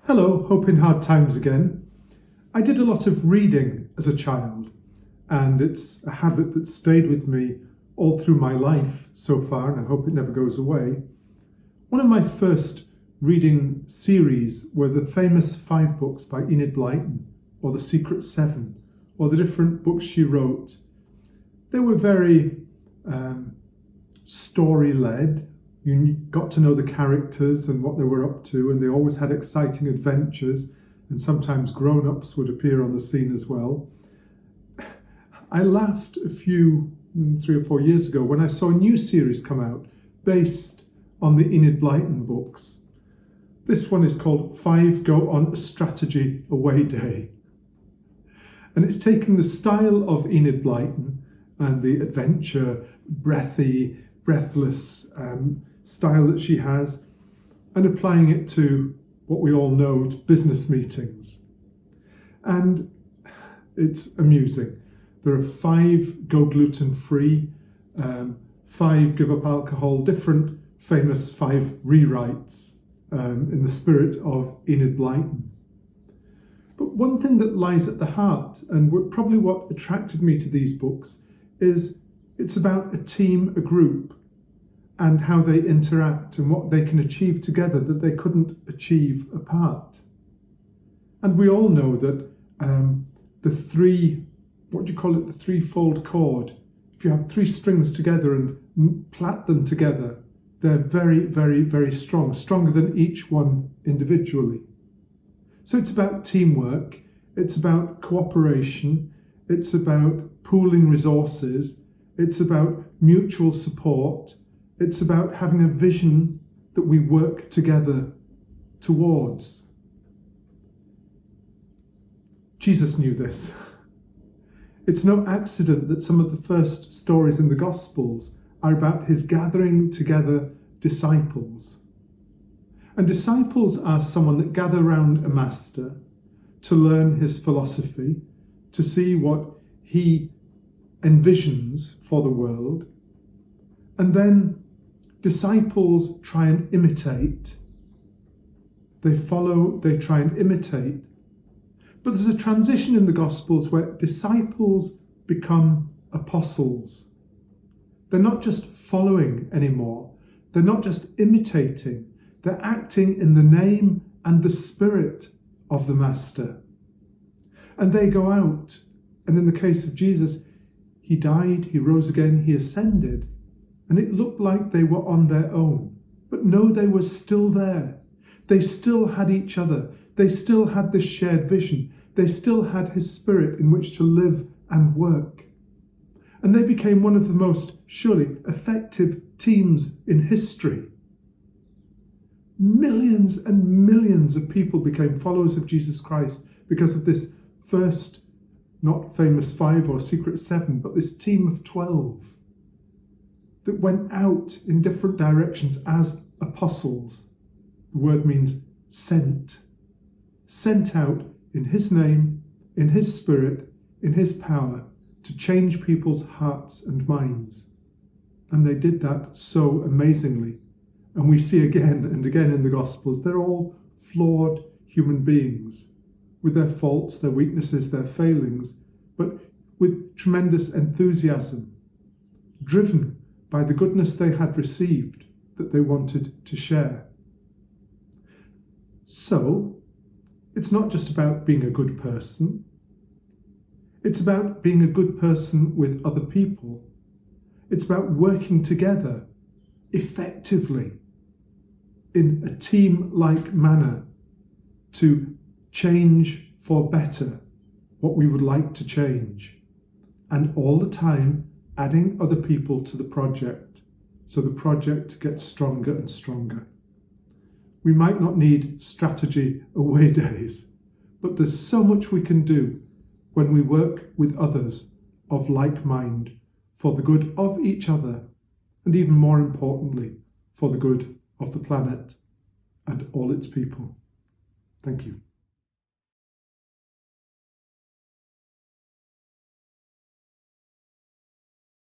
Hello, hope in hard times again. I did a lot of reading as a child, and it's a habit that stayed with me all through my life so far, and I hope it never goes away. One of my first reading series were the famous 5 books by Enid Blighton, or The Secret 7, or the different books she wrote. They were very story-led. You got to know the characters and what they were up to, and they always had exciting adventures, and sometimes grown-ups would appear on the scene as well. I laughed 3 or 4 years ago when I saw a new series come out based on the Enid Blighton books. This one is called 5 Go on a Strategy Away Day. And it's taking the style of Enid Blighton and the adventure, breathless style that she has, and applying it to what we all know, to business meetings. And it's amusing. There are 5 go gluten-free, 5 give up alcohol, different famous 5 rewrites in the spirit of Enid Blighton. But one thing that lies at the heart, and probably what attracted me to these books, is it's about a team, a group, and how they interact and what they can achieve together that they couldn't achieve apart. And we all know that the threefold chord, if you have 3 strings together and plait them together, they're very, very, very strong, stronger than each one individually. So it's about teamwork, it's about cooperation, it's about pooling resources, it's about mutual support, it's about having a vision that we work together towards. Jesus knew this. It's no accident that some of the first stories in the Gospels are about his gathering together disciples. And disciples are someone that gather around a master to learn his philosophy, to see what he envisions for the world. And then disciples try and imitate. They follow, they try and imitate. But there's a transition in the Gospels where disciples become apostles. They're not just following anymore. They're not just imitating. They're acting in the name and the spirit of the Master. And they go out. And in the case of Jesus, he died, he rose again, he ascended. And it looked like they were on their own. But no, they were still there. They still had each other. They still had this shared vision. They still had his spirit in which to live and work. And they became one of the most, surely, effective teams in history. Millions and millions of people became followers of Jesus Christ because of this first, not famous 5 or secret 7, but this team of 12 that went out in different directions as apostles. The word means sent. Sent out in his name, in his spirit, in his power, to change people's hearts and minds. And they did that so amazingly. And we see again and again in the Gospels, they're all flawed human beings with their faults, their weaknesses, their failings, but with tremendous enthusiasm, driven by the goodness they had received that they wanted to share. So, it's not just about being a good person. It's about being a good person with other people. It's about working together effectively in a team-like manner to change for better what we would like to change, and all the time adding other people to the project so the project gets stronger and stronger. We might not need strategy away days, but there's so much we can do when we work with others of like mind for the good of each other, and even more importantly, for the good of the planet and all its people. Thank you.